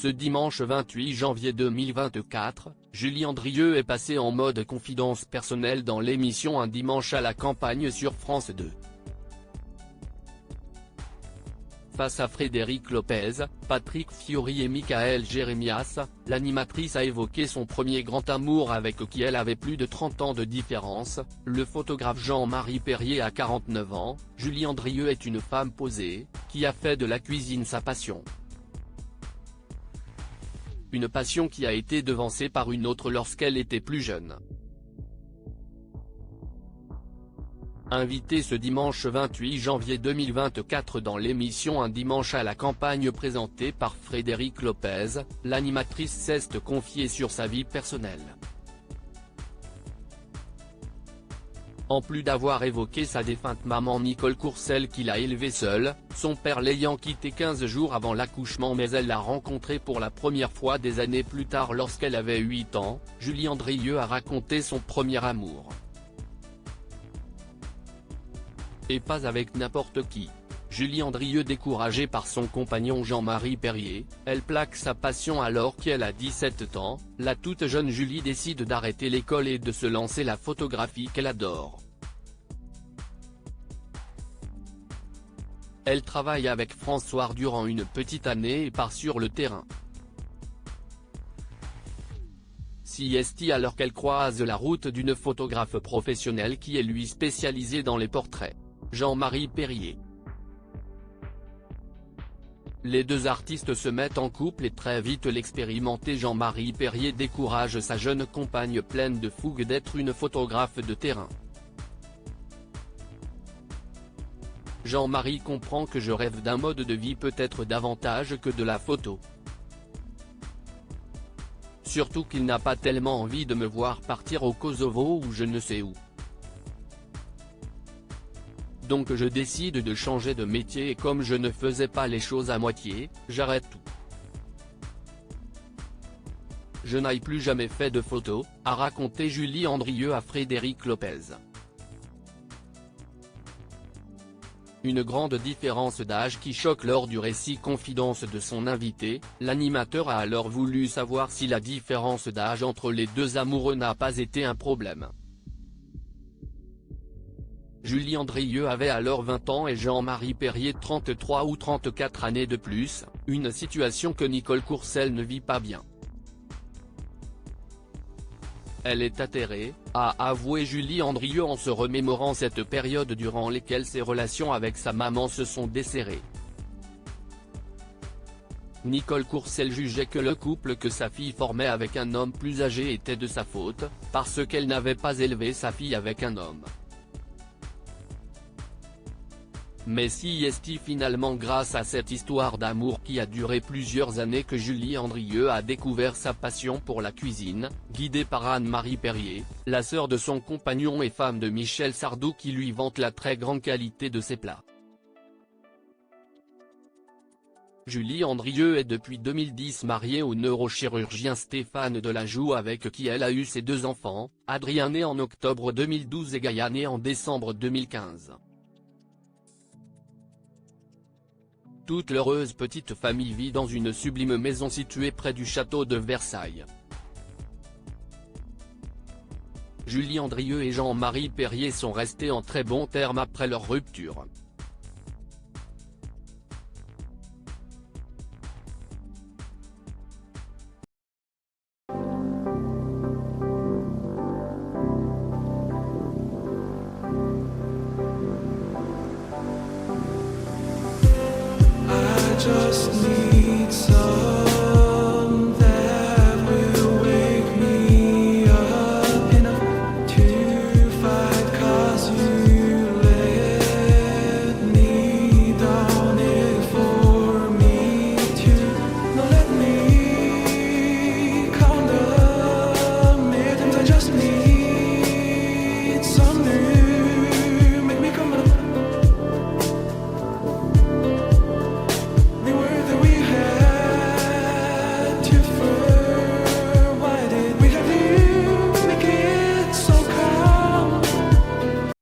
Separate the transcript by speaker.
Speaker 1: Ce dimanche 28 janvier 2024, Julie Andrieux est passée en mode confidence personnelle dans l'émission Un dimanche à la campagne sur France 2. Face à Frédéric Lopez, Patrick Fiori et Michael Jérémias, l'animatrice a évoqué son premier grand amour avec qui elle avait plus de 30 ans de différence, le photographe Jean-Marie Perrier à 49 ans. Julie Andrieux est une femme posée, qui a fait de la cuisine sa passion. Une passion qui a été devancée par une autre lorsqu'elle était plus jeune. Invitée ce dimanche 28 janvier 2024 dans l'émission Un dimanche à la campagne présentée par Frédéric Lopez, l'animatrice s'est confiée sur sa vie personnelle. En plus d'avoir évoqué sa défunte maman Nicole Courcel qu'il a élevée seule, son père l'ayant quitté 15 jours avant l'accouchement mais elle l'a rencontré pour la première fois des années plus tard lorsqu'elle avait 8 ans, Julie Andrieux a raconté son premier amour. Et pas avec n'importe qui. Julie Andrieux découragée par son compagnon Jean-Marie Perrier, elle plaque sa passion alors qu'elle a 17 ans, la toute jeune Julie décide d'arrêter l'école et de se lancer la photographie qu'elle adore. Elle travaille avec François durant une petite année et part sur le terrain. Siesti alors qu'elle croise la route d'une photographe professionnelle qui est lui spécialisée dans les portraits. Jean-Marie Perrier. Les deux artistes se mettent en couple et très vite l'expérimenté Jean-Marie Perrier décourage sa jeune compagne pleine de fougue d'être une photographe de terrain. Jean-Marie comprend que je rêve d'un mode de vie peut-être davantage que de la photo. Surtout qu'il n'a pas tellement envie de me voir partir au Kosovo ou je ne sais où. Donc je décide de changer de métier et comme je ne faisais pas les choses à moitié, j'arrête tout. Je n'ai plus jamais fait de photos, a raconté Julie Andrieux à Frédéric Lopez. Une grande différence d'âge qui choque lors du récit confidence de son invité, l'animateur a alors voulu savoir si la différence d'âge entre les deux amoureux n'a pas été un problème. Julie Andrieux avait alors 20 ans et Jean-Marie Perrier 33 ou 34 années de plus, une situation que Nicole Courcel ne vit pas bien. Elle est atterrée, a avoué Julie Andrieux en se remémorant cette période durant laquelle ses relations avec sa maman se sont desserrées. Nicole Courcel jugeait que le couple que sa fille formait avec un homme plus âgé était de sa faute, parce qu'elle n'avait pas élevé sa fille avec un homme. Mais siesti finalement grâce à cette histoire d'amour qui a duré plusieurs années que Julie Andrieux a découvert sa passion pour la cuisine, guidée par Anne-Marie Perrier, la sœur de son compagnon et femme de Michel Sardou qui lui vante la très grande qualité de ses plats. Julie Andrieux est depuis 2010 mariée au neurochirurgien Stéphane Delajoux avec qui elle a eu ses deux enfants, Adrien né en octobre 2012 et Gaïa né en décembre 2015. Toute l'heureuse petite famille vit dans une sublime maison située près du château de Versailles. Julie Andrieux et Jean-Marie Perrier sont restés en très bons termes après leur rupture.
Speaker 2: Just need